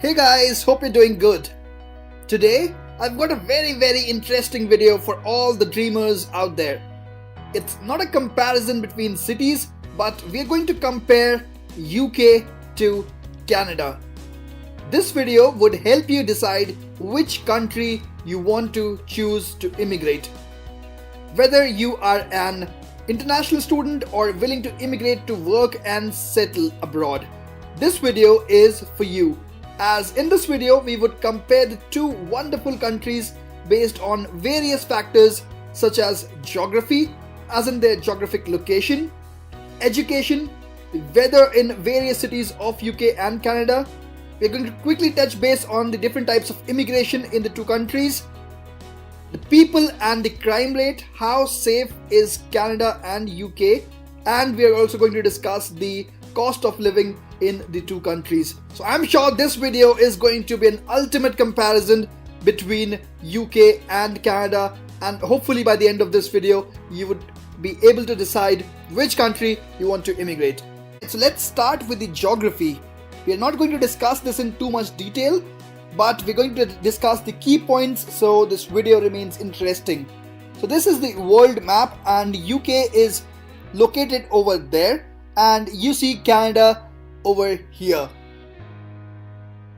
Hey guys, hope you're doing good. Today, I've got a very interesting video for all the dreamers out there. It's not a comparison between cities, but we're going to compare UK to Canada. This video would help you decide which country you want to choose to immigrate. Whether you are an international student or willing to immigrate to work and settle abroad, this video is for you. As in this video, we would compare the two wonderful countries based on various factors such as geography, as in their geographic location, education, the weather in various cities of UK and Canada. We're going to quickly touch base on the different types of immigration in the two countries, the people and the crime rate, how safe is Canada and UK, and we are also going to discuss the cost of living in the two countries. So I'm sure this video is going to be an ultimate comparison between UK and Canada, and hopefully by the end of this video you would be able to decide which country you want to immigrate. So let's start with the geography. We are not going to discuss this in too much detail, but we're going to discuss the key points so this video remains interesting. So this is the world map and UK is located over there, and you see Canada over here.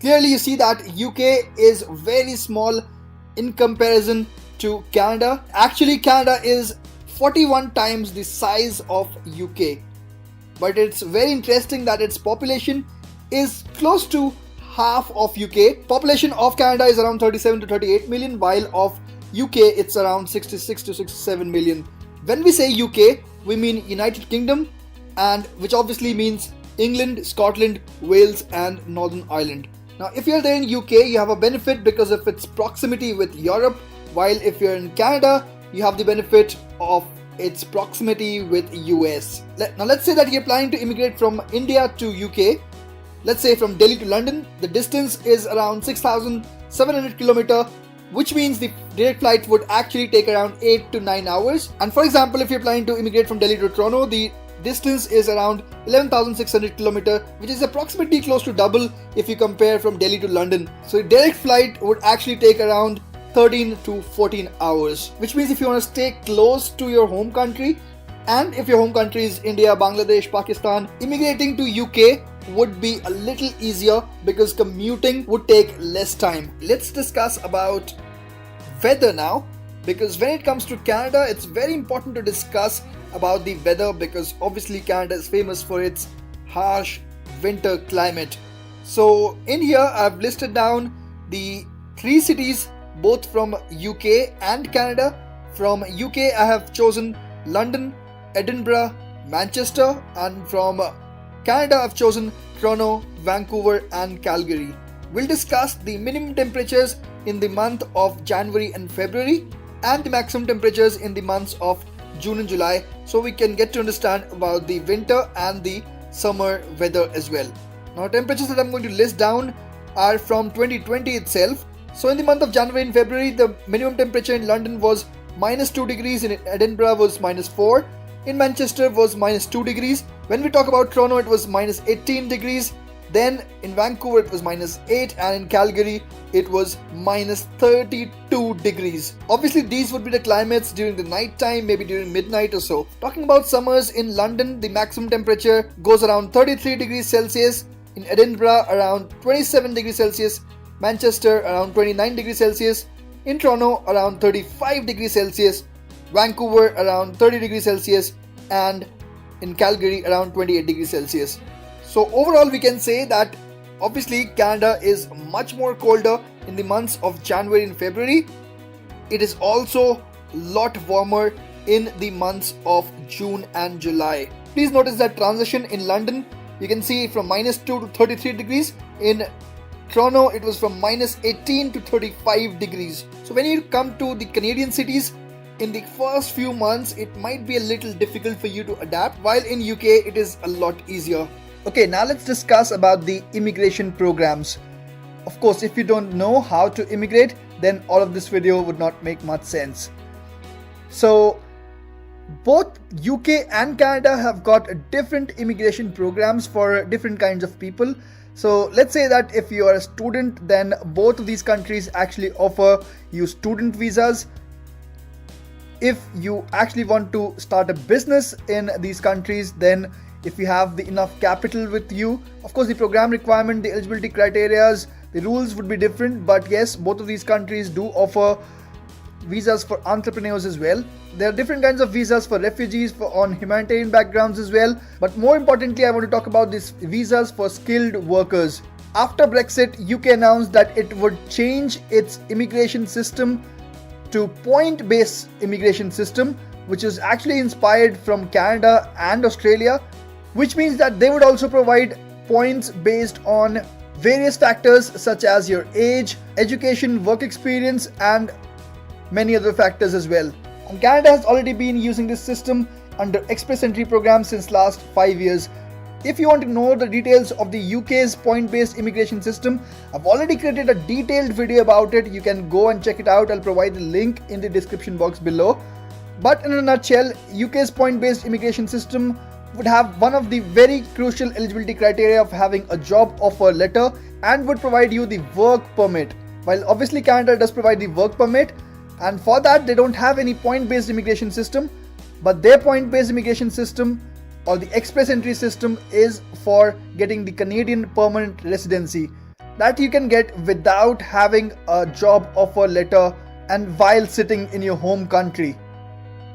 Clearly you see that UK is very small in comparison to Canada. Actually, Canada is 41 times the size of UK, but it's very interesting that its population is close to half of UK. Population of Canada is around 37 to 38 million, while of UK it's around 66 to 67 million. When we say UK, we mean United Kingdom, and which obviously means England, Scotland, Wales and Northern Ireland. Now if you're there in UK, you have a benefit because of its proximity with Europe, while if you're in Canada, you have the benefit of its proximity with US. Now let's say that you're planning to immigrate from India to UK. Let's say from Delhi to London. The distance is around 6,700 km, which means the direct flight would actually take around 8 to 9 hours. And for example, if you're planning to immigrate from Delhi to Toronto, the distance is around 11,600 km, which is approximately close to double if you compare from Delhi to London. So a direct flight would actually take around 13 to 14 hours, which means if you want to stay close to your home country, and if your home country is India, Bangladesh, Pakistan, immigrating to UK would be a little easier because commuting would take less time. Let's discuss about weather now, because when it comes to Canada, it's very important to discuss about the weather because obviously Canada is famous for its harsh winter climate. So in here I've listed down the three cities both from UK and Canada. From UK I have chosen London, Edinburgh, Manchester, and from Canada I've chosen Toronto, Vancouver and Calgary. We'll discuss the minimum temperatures in the month of January and February and the maximum temperatures in the months of June and July, so we can get to understand about the winter and the summer weather as well. Now temperatures that I'm going to list down are from 2020 itself. So in the month of January and February, the minimum temperature in London was -2 degrees, in Edinburgh was -4, in Manchester was -2 degrees. When we talk about Toronto, it was -18 degrees. Then in Vancouver it was -8, and in Calgary it was -32 degrees. Obviously these would be the climates during the night time, maybe during midnight or so. Talking about summers, in London the maximum temperature goes around 33 degrees Celsius, in Edinburgh around 27 degrees Celsius, Manchester around 29 degrees Celsius, in Toronto around 35 degrees Celsius, Vancouver around 30 degrees Celsius, and in Calgary around 28 degrees Celsius. So overall we can say that obviously Canada is much more colder in the months of January and February. It is also a lot warmer in the months of June and July. Please notice that transition in London. You can see from -2 to 33 degrees. In Toronto it was from -18 to 35 degrees. So when you come to the Canadian cities, in the first few months it might be a little difficult for you to adapt, while in UK it is a lot easier. Okay, now let's discuss about the immigration programs. Of course, if you don't know how to immigrate, then all of this video would not make much sense. So both UK and Canada have got different immigration programs for different kinds of people. So let's say that if you are a student, then both of these countries actually offer you student visas. If you actually want to start a business in these countries, then if you have the enough capital with you, of course the program requirement, the eligibility criteria, the rules would be different, but yes, both of these countries do offer visas for entrepreneurs as well. There are different kinds of visas for refugees, on humanitarian backgrounds as well. But more importantly, I want to talk about these visas for skilled workers. After Brexit, UK announced that it would change its immigration system to point-based immigration system, which is actually inspired from Canada and Australia, which means that they would also provide points based on various factors such as your age, education, work experience, and many other factors as well. And Canada has already been using this system under Express Entry program since last 5 years. If you want to know the details of the UK's point-based immigration system, I've already created a detailed video about it. You can go and check it out. I'll provide the link in the description box below. But in a nutshell, UK's point-based immigration system would have one of the very crucial eligibility criteria of having a job offer letter and would provide you the work permit. While obviously Canada does provide the work permit, and for that they don't have any point-based immigration system, but their point-based immigration system or the express entry system is for getting the Canadian permanent residency that you can get without having a job offer letter and while sitting in your home country.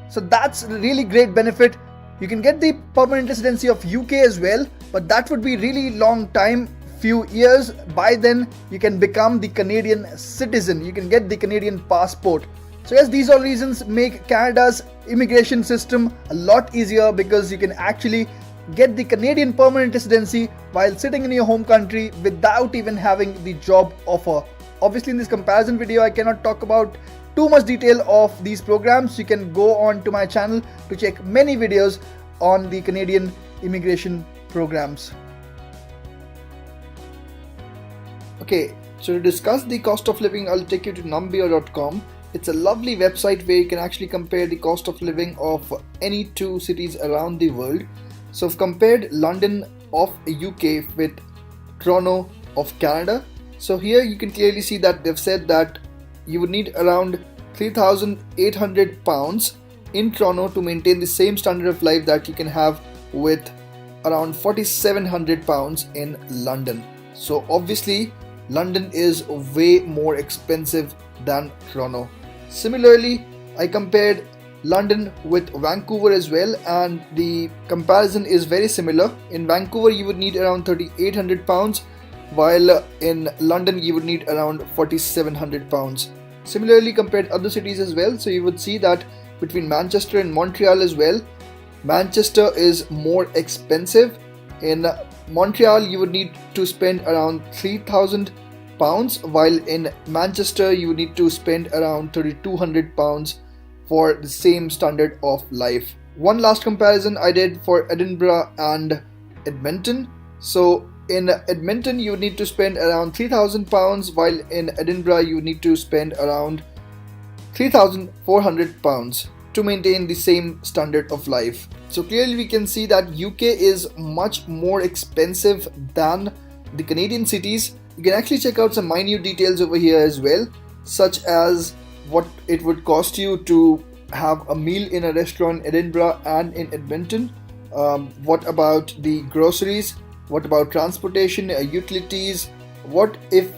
So that's a really great benefit. You can get the permanent residency of UK as well, but that would be really long time, few years. By then you can become the Canadian citizen, you can get the Canadian passport. So yes, these all reasons make Canada's immigration system a lot easier, because you can actually get the Canadian permanent residency while sitting in your home country without even having the job offer. Obviously in this comparison video I cannot talk about too much detail of these programs. You can go on to my channel to check many videos on the Canadian immigration programs. Okay, so to discuss the cost of living, I'll take you to numbeo.com. It's a lovely website where you can actually compare the cost of living of any two cities around the world. So I've compared London of UK with Toronto of Canada. So here you can clearly see that they've said that you would need around £3,800 in Toronto to maintain the same standard of life that you can have with around £4,700 in London. So obviously London is way more expensive than Toronto. Similarly, I compared London with Vancouver as well, and the comparison is very similar. In Vancouver you would need around £3,800, while in London you would need around £4,700. Similarly, compared other cities as well, so you would see that between Manchester and Montreal as well, Manchester is more expensive. In Montreal you would need to spend around £3,000, while in Manchester you would need to spend around £3,200 for the same standard of life. One last comparison I did for Edinburgh and Edmonton. So in Edmonton you would need to spend around £3,000, while in Edinburgh you would need to spend around £3,400 to maintain the same standard of life. So clearly we can see that UK is much more expensive than the Canadian cities. You can actually check out some minute details over here as well, such as what it would cost you to have a meal in a restaurant in Edinburgh and in Edmonton. What about the groceries? What about transportation, utilities? What if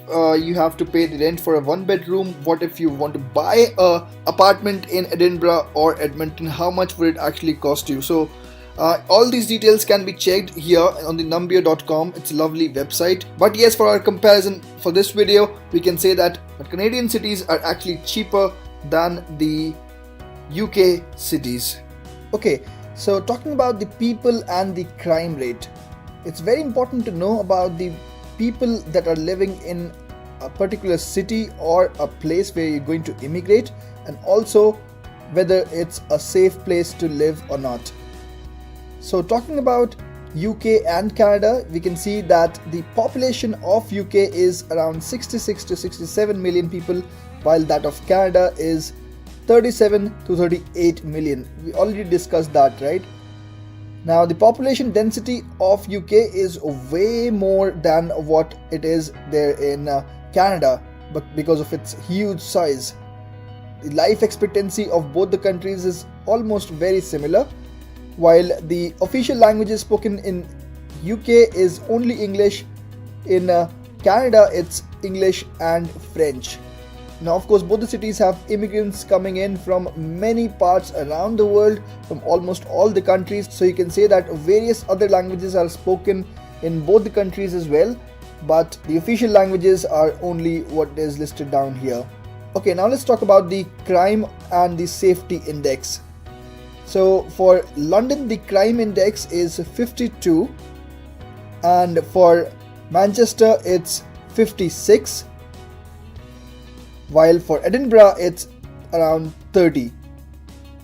you have to pay the rent for a one bedroom? What if you want to buy a apartment in Edinburgh or Edmonton? How much would it actually cost you? So all these details can be checked here on the numbeo.com. It's a lovely website. But yes, for our comparison for this video, we can say that the Canadian cities are actually cheaper than the UK cities. Okay, so talking about the people and the crime rate, it's very important to know about the people that are living in a particular city or a place where you're going to immigrate, and also whether it's a safe place to live or not. So talking about UK and Canada, we can see that the population of UK is around 66 to 67 million people, while that of Canada is 37 to 38 million. We already discussed that, right? Now the population density of UK is way more than what it is there in Canada, but because of its huge size. The life expectancy of both the countries is almost very similar. While the official languages spoken in UK is only English, in Canada it's English and French. Now of course both the cities have immigrants coming in from many parts around the world, from almost all the countries, so you can say that various other languages are spoken in both the countries as well, but the official languages are only what is listed down here. Okay, now let's talk about the crime and the safety index. So for London the crime index is 52 and for Manchester it's 56, while for Edinburgh it's around 30.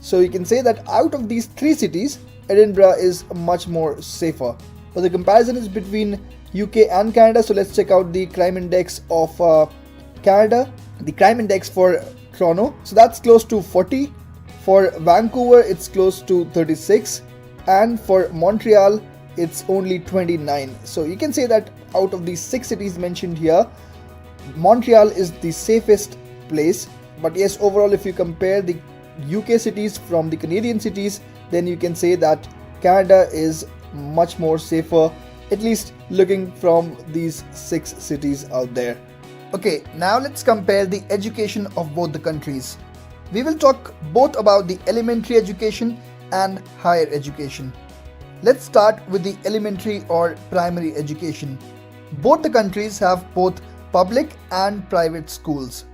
So you can say that out of these three cities, Edinburgh is much more safer. But the comparison is between UK and Canada, so let's check out the crime index of Canada. The crime index for Toronto, so that's close to 40. For Vancouver it's close to 36, and for Montreal it's only 29. So you can say that out of these 6 cities mentioned here, Montreal is the safest place. But yes, overall if you compare the UK cities from the Canadian cities, then you can say that Canada is much more safer, at least looking from these 6 cities out there. Okay, now let's compare the education of both the countries. We will talk both about the elementary education and higher education. Let's start with the elementary or primary education. Both the countries have both public and private schools.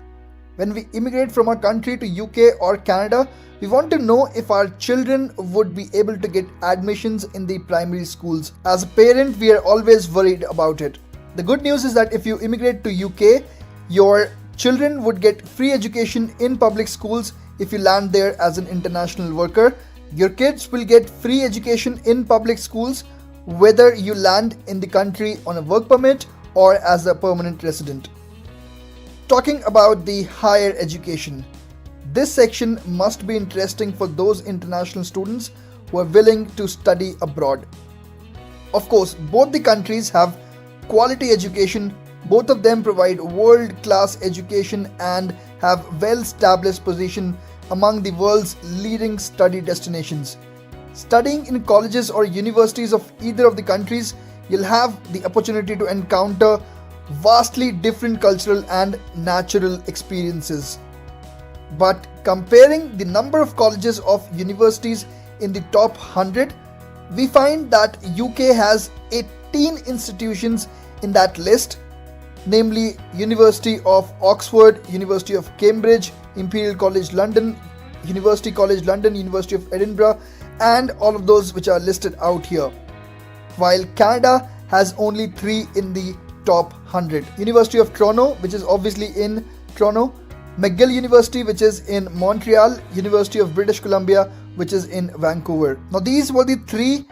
When we immigrate from a country to UK or Canada, we want to know if our children would be able to get admissions in the primary schools. As a parent, we are always worried about it. The good news is that if you immigrate to UK, your children would get free education in public schools if you land there as an international worker. Your kids will get free education in public schools whether you land in the country on a work permit or as a permanent resident. Talking about the higher education, this section must be interesting for those international students who are willing to study abroad. Of course, both the countries have quality education. Both of them provide world-class education and have well-established position among the world's leading study destinations. Studying in colleges or universities of either of the countries, you'll have the opportunity to encounter vastly different cultural and natural experiences. But comparing the number of colleges of universities in the top 100, we find that UK has 18 institutions in that list, namely University of Oxford, University of Cambridge, Imperial College London, University College London, University of Edinburgh, and all of those which are listed out here. While Canada has only 3 in the top 100. University of Toronto, which is obviously in Toronto, McGill University, which is in Montreal, University of British Columbia, which is in Vancouver. Now these were the 3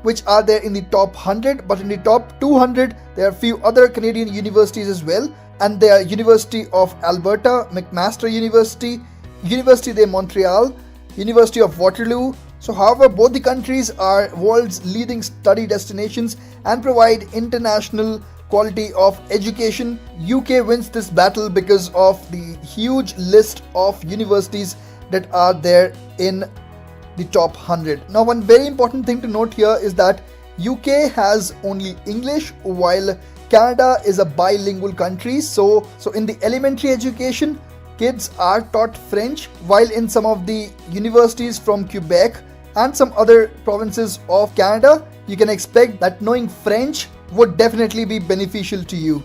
which are there in the top 100, but in the top 200 there are a few other Canadian universities as well, and they are University of Alberta, McMaster University, Université de Montréal, University of Waterloo. So however, both the countries are world's leading study destinations and provide international quality of education. UK wins this battle because of the huge list of universities that are there in the top 100. Now one very important thing to note here is that UK has only English while Canada is a bilingual country. So in the elementary education, kids are taught French, while in some of the universities from Quebec and some other provinces of Canada, you can expect that knowing French would definitely be beneficial to you.